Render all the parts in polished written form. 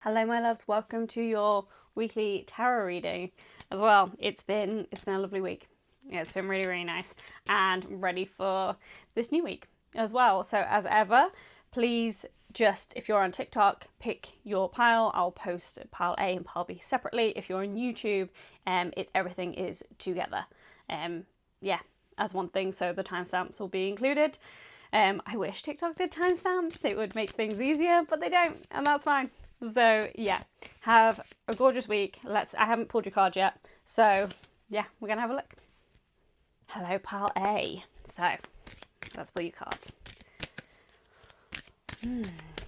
Hello my loves, welcome to your weekly tarot reading as well. It's been a lovely week. Yeah, it's been really nice, and I'm ready for this new week as well. So as ever, please just, if you're on TikTok, pick your pile. I'll post pile A and pile B separately. If you're on YouTube, everything is together. As one thing, so the timestamps will be included. I wish TikTok did timestamps, it would make things easier, but they don't, and that's fine. So yeah, have a gorgeous week. I haven't pulled your card yet, so yeah, we're gonna have a look. Hello, pile A. So let's pull your cards.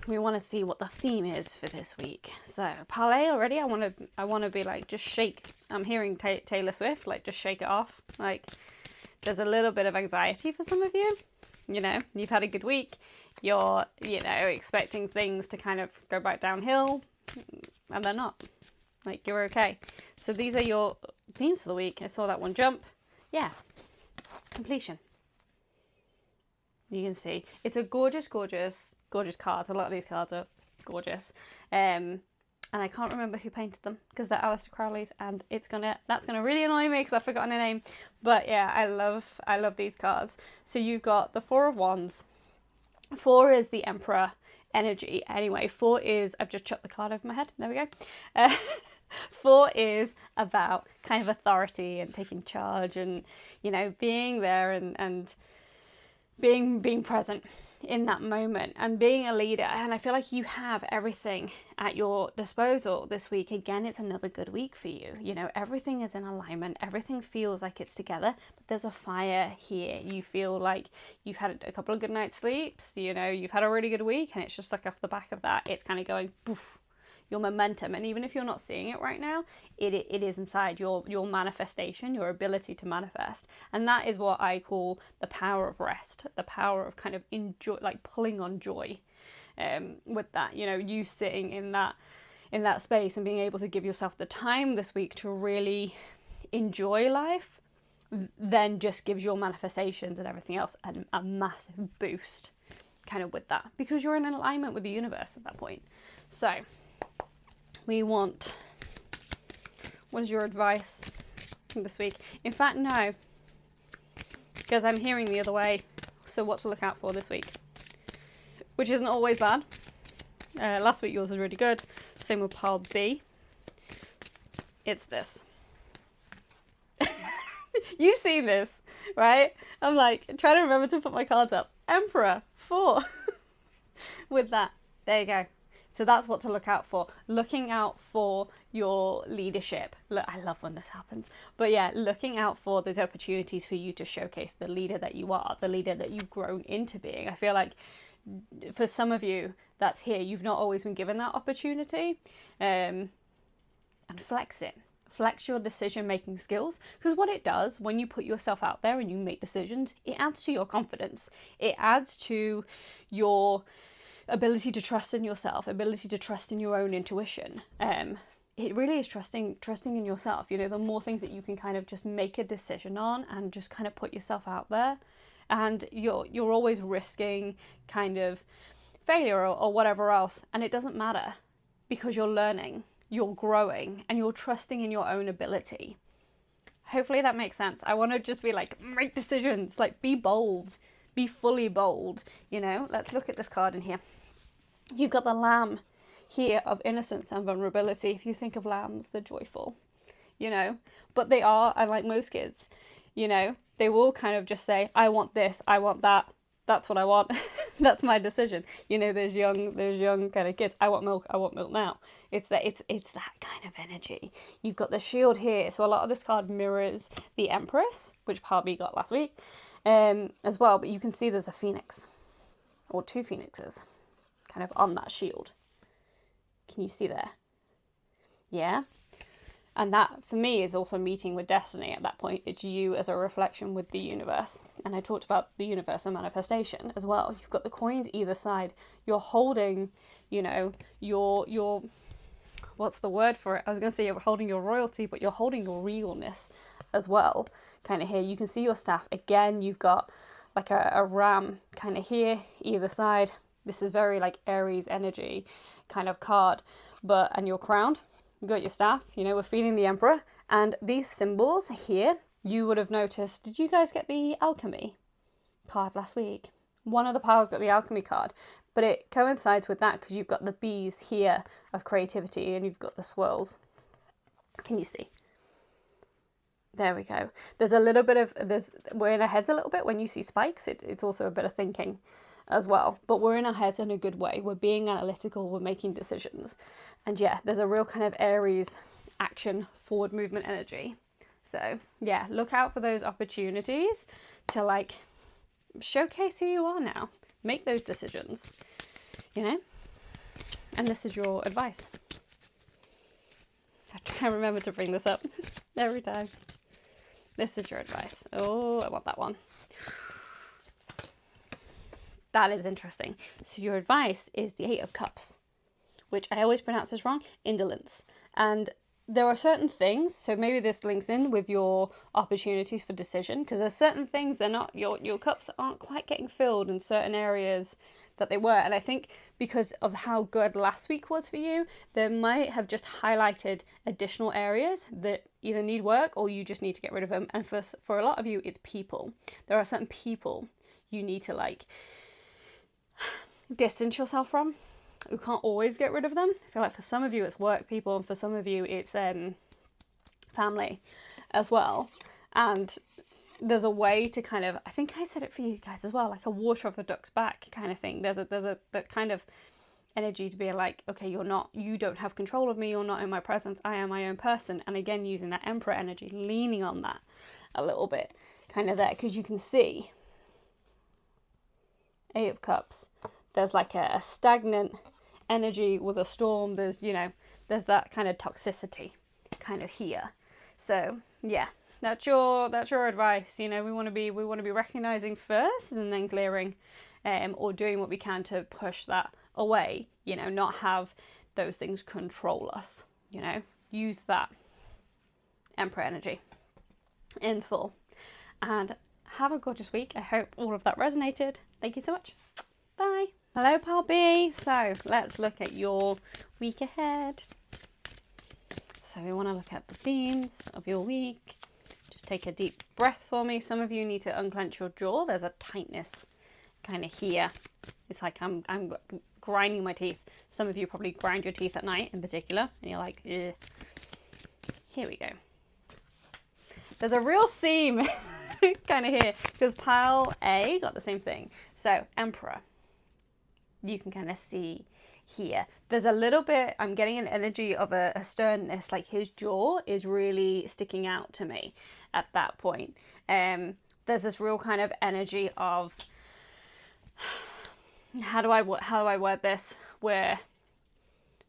We want to see what the theme is for this week. So pile A already. I want to be like, just shake. I'm hearing Taylor Swift, like just shake it off. Like there's a little bit of anxiety for some of you. You know, you've had a good week. You're, expecting things to kind of go back downhill, and they're not. Like, you're okay. So these are your themes for the week. I saw that one jump. Yeah. Completion. You can see. It's a gorgeous card. A lot of these cards are gorgeous. And I can't remember who painted them, because they're Aleister Crowley's, and that's gonna really annoy me because I've forgotten her name. But yeah, I love these cards. So you've got the Four of Wands. 4 is the Emperor energy. Anyway, 4 is, I've just chucked the card over my head. There we go. 4 is about kind of authority and taking charge and, being there and being present in that moment and being a leader. And I feel like you have everything at your disposal this week. Again, it's another good week for you. Everything is in alignment. Everything feels like it's together, but there's a fire here. You feel like you've had a couple of good night's sleeps, you've had a really good week, and it's just like off the back of that, it's kind of going poof, your momentum. And even if you're not seeing it right now, it is inside your manifestation, your ability to manifest. And that is what I call the power of rest, the power of kind of enjoy, like pulling on joy with that, you sitting in that space and being able to give yourself the time this week to really enjoy life, then just gives your manifestations and everything else a massive boost kind of with that, because you're in alignment with the universe at that point. So we want, what is your advice this week? In fact, no, because I'm hearing the other way. So what to look out for this week, which isn't always bad. Last week yours was really good. Same with pile B. It's this. You've seen this, right? I'm like trying to remember to put my cards up. Emperor 4 with that. There you go. So that's what to look out for. Looking out for your leadership. Look, I love when this happens. But yeah, looking out for those opportunities for you to showcase the leader that you are, the leader that you've grown into being. I feel like for some of you that's here, you've not always been given that opportunity. And flex it. Flex your decision-making skills, because what it does when you put yourself out there and you make decisions, it adds to your confidence. It adds to your ability to trust in yourself, ability to trust in your own intuition. It really is trusting in yourself. The more things that you can kind of just make a decision on and just kind of put yourself out there, and you're always risking kind of failure or whatever else, and it doesn't matter, because you're learning, you're growing, and you're trusting in your own ability. Hopefully that makes sense. I want to just be like, make decisions, like be bold, be fully bold. Let's look at this card in here. You've got the Lamb here of innocence and vulnerability. If you think of lambs, they're joyful, but they are, unlike most kids, they will kind of just say, I want this, I want that, that's what I want. That's my decision. Those young kind of kids, I want milk now. It's that kind of energy. You've got the shield here. So a lot of this card mirrors the Empress, which Barbie got last week, as well. But you can see there's a phoenix, or 2 phoenixes, kind of on that shield. Can you see there? Yeah. And that, for me, is also meeting with destiny at that point. It's you as a reflection with the universe. And I talked about the universe and manifestation as well. You've got the coins either side. You're holding, your what's the word for it? I was going to say you're holding your royalty, but you're holding your realness as well. Kind of here. You can see your staff. Again, you've got like a ram kind of here, either side. This is very like Aries energy kind of card. And you're crowned, you got your staff, you know, we're feeling the Emperor. And these symbols here, you would have noticed, did you guys get the alchemy card last week? One of the piles got the alchemy card, but it coincides with that because you've got the bees here of creativity and you've got the swirls. Can you see? There we go. There's a little bit of, we're in our heads a little bit when you see spikes. It's also a bit of thinking as well, but we're in our heads in a good way. We're being analytical, we're making decisions. And yeah, there's a real kind of Aries action, forward movement energy. So yeah, look out for those opportunities to like showcase who you are now. Make those decisions, you know? And this is your advice. I try and remember to bring this up every time. This is your advice. Oh, I want that one. That is interesting. So your advice is the 8 of Cups, which I always pronounce this wrong, indolence. And there are certain things, so maybe this links in with your opportunities for decision, because there's certain things they're not, your cups aren't quite getting filled in certain areas that they were. And I think because of how good last week was for you, they might have just highlighted additional areas that either need work or you just need to get rid of them. And for a lot of you, it's people. There are certain people you need to like distance yourself from. You can't always get rid of them. I feel like for some of you it's work people, and for some of you it's family as well. And there's a way to kind of, I think I said it for you guys as well, like a water off a duck's back kind of thing. There's that kind of energy to be like, okay, you don't have control of me, you're not in my presence, I am my own person. And again, using that Emperor energy, leaning on that a little bit kind of there, because you can see 8 of Cups. There's like a stagnant energy with a storm. There's, you know, there's that kind of toxicity kind of here. So yeah, that's your advice. You know, we want to be recognizing first and then clearing, or doing what we can to push that away. You know, not have those things control us. You know, use that Emperor energy in full. And have a gorgeous week. I hope all of that resonated. Thank you so much. Bye. Hello, Pal B. So let's look at your week ahead. So we want to look at the themes of your week. Just take a deep breath for me. Some of you need to unclench your jaw. There's a tightness kind of here. It's like I'm grinding my teeth. Some of you probably grind your teeth at night in particular, and you're like, ugh. Here we go. There's a real theme kind of here, because pile A got the same thing. So Emperor, you can kind of see here. There's a little bit, I'm getting an energy of a sternness, like his jaw is really sticking out to me at that point. There's this real kind of energy of, how do I word this, where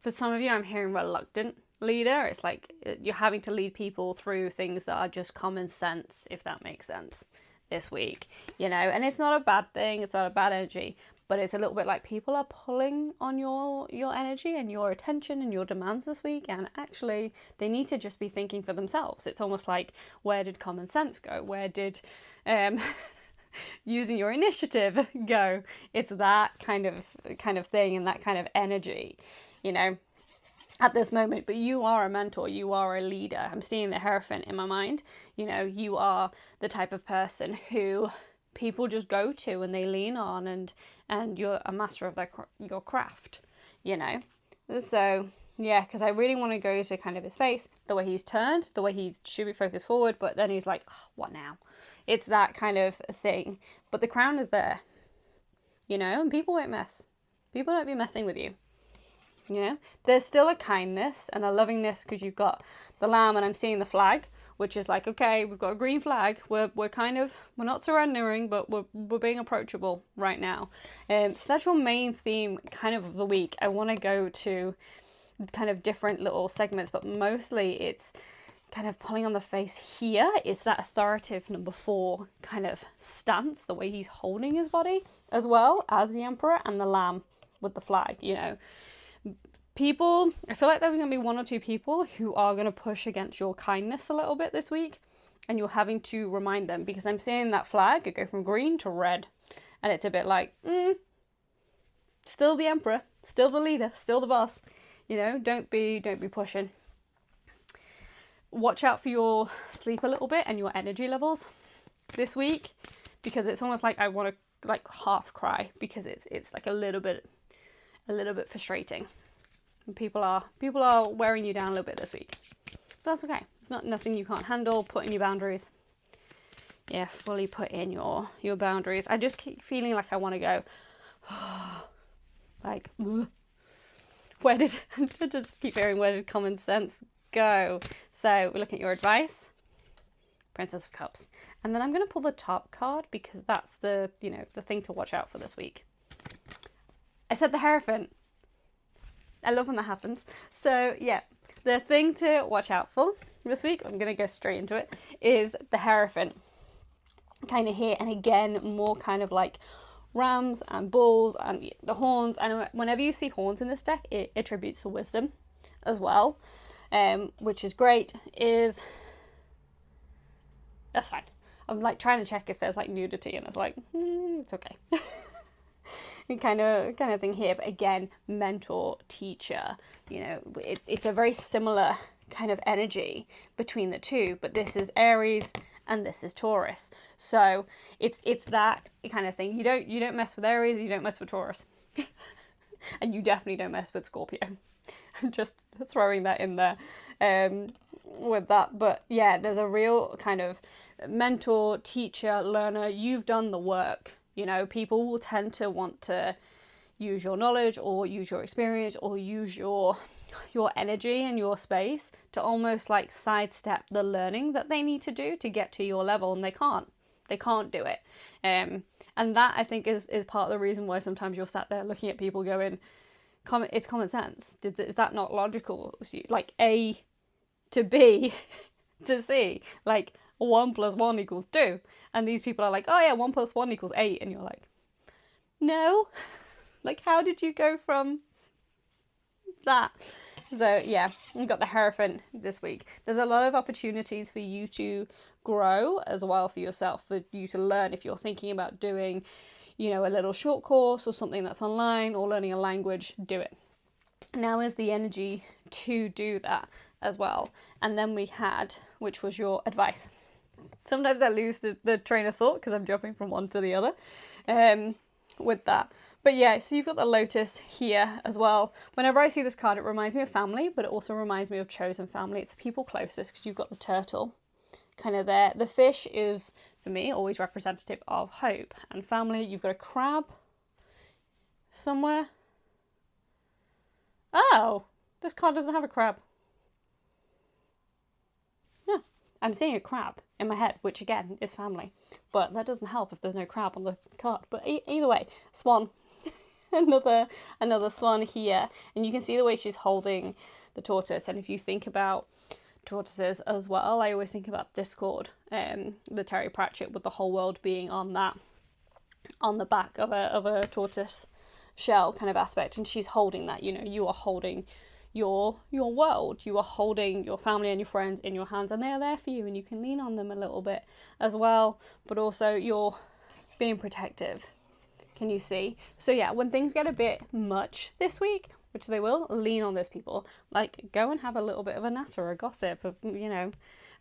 for some of you I'm hearing reluctant leader. It's like you're having to lead people through things that are just common sense, if that makes sense, this week, you know. And it's not a bad thing, it's not a bad energy, but it's a little bit like people are pulling on your energy and your attention and your demands this week, and actually they need to just be thinking for themselves. It's almost like, where did common sense go? Where did using your initiative go? It's that kind of thing and that kind of energy, you know, at this moment. But you are a mentor, you are a leader. I'm seeing the Hierophant in my mind. You know, you are the type of person who people just go to and they lean on, and you're a master of your craft, you know. So yeah, because I really want to go to kind of his face, the way he's turned, the way he should be focused forward, but then he's like, oh, what now? It's that kind of thing. But the crown is there, you know, and people won't mess. People don't be messing with you. You know, there's still a kindness and a lovingness, because you've got the lamb and I'm seeing the flag, which is like, okay, we've got a green flag. We're not surrendering, but we're being approachable right now. So that's your main theme kind of the week. I want to go to kind of different little segments, but mostly it's kind of pulling on the face here. It's that authoritative number 4 kind of stance, the way he's holding his body, as well as the Emperor and the lamb with the flag, you know. People, I feel like there's going to be 1 or 2 people who are going to push against your kindness a little bit this week, and you're having to remind them, because I'm seeing that flag, it go from green to red, and it's a bit like, still the emperor, still the leader, still the boss. You know, don't be pushing. Watch out for your sleep a little bit and your energy levels this week, because it's almost like I want to like half cry, because it's like a little bit frustrating. And people are wearing you down a little bit this week. So that's okay. It's not nothing you can't handle. Put in your boundaries. Yeah, fully put in your boundaries. I just keep feeling like I want to go like, where did I just keep hearing, where did common sense go? So we're looking at your advice, Princess of Cups, and then I'm going to pull the top card, because that's the thing to watch out for this week. I said the Hierophant. I love when that happens. So yeah, the thing to watch out for this week, I'm going to go straight into it, is the Hierophant. Kind of here, and again, more kind of like rams and bulls and the horns. And whenever you see horns in this deck, it attributes to wisdom as well, which is great. That's fine. I'm like trying to check if there's like nudity, and it's like it's okay. kind of thing here. But again, mentor, teacher, you know, it's a very similar kind of energy between the two, but this is Aries and this is Taurus. So it's that kind of thing. You don't mess with Aries, you don't mess with Taurus. And you definitely don't mess with Scorpio. I'm just throwing that in there with that. But yeah, there's a real kind of mentor, teacher, learner. You've done the work. You know, people will tend to want to use your knowledge or use your experience or use your energy and your space to almost like sidestep the learning that they need to do to get to your level, and they can't do it. And that, I think, is part of the reason why sometimes you're sat there looking at people going, it's common sense. Is that not logical? Like A to B to C, like 1 + 1 = 2. And these people are like, oh yeah, 1 + 1 = 8. And you're like, no, like how did you go from that? So yeah, we've got the Hierophant this week. There's a lot of opportunities for you to grow as well for yourself, for you to learn. If you're thinking about doing, you know, a little short course or something that's online, or learning a language, do it. Now is the energy to do that as well. And then we had, which was your advice. Sometimes I lose the train of thought because I'm jumping from one to the other with that. But yeah, so you've got the Lotus here as well. Whenever I see this card, it reminds me of family, but it also reminds me of chosen family. It's the people closest, because you've got the turtle kind of there. The fish is, for me, always representative of hope and family. You've got a crab somewhere. Oh, this card doesn't have a crab. Yeah, I'm seeing a crab in my head, which again is family. But that doesn't help if there's no crab on the card. But either way, swan. another swan here, and you can see the way she's holding the tortoise. And if you think about tortoises as well, I always think about Discord, the Terry Pratchett, with the whole world being on the back of a tortoise shell kind of aspect, and she's holding that. You know, you are holding your world, you are holding your family and your friends in your hands, and they are there for you, and you can lean on them a little bit as well, but also you're being protective. Can you see? So yeah, when things get a bit much this week, which they will, lean on those people. Like, go and have a little bit of a natter, a gossip, you know,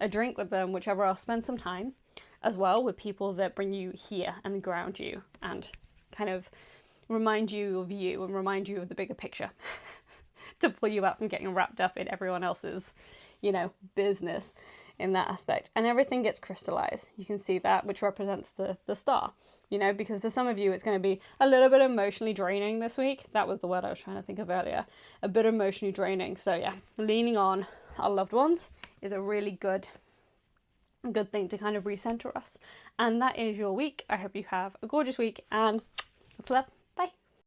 a drink with them, whichever else. Spend some time as well with people that bring you here and ground you and kind of remind you of you and remind you of the bigger picture to pull you up from getting wrapped up in everyone else's, you know, business in that aspect. And everything gets crystallized. You can see that, which represents the star, you know, because for some of you, it's going to be a little bit emotionally draining this week. That was the word I was trying to think of earlier. A bit emotionally draining. So yeah, leaning on our loved ones is a really good thing to kind of recenter us. And that is your week. I hope you have a gorgeous week, and lots of love.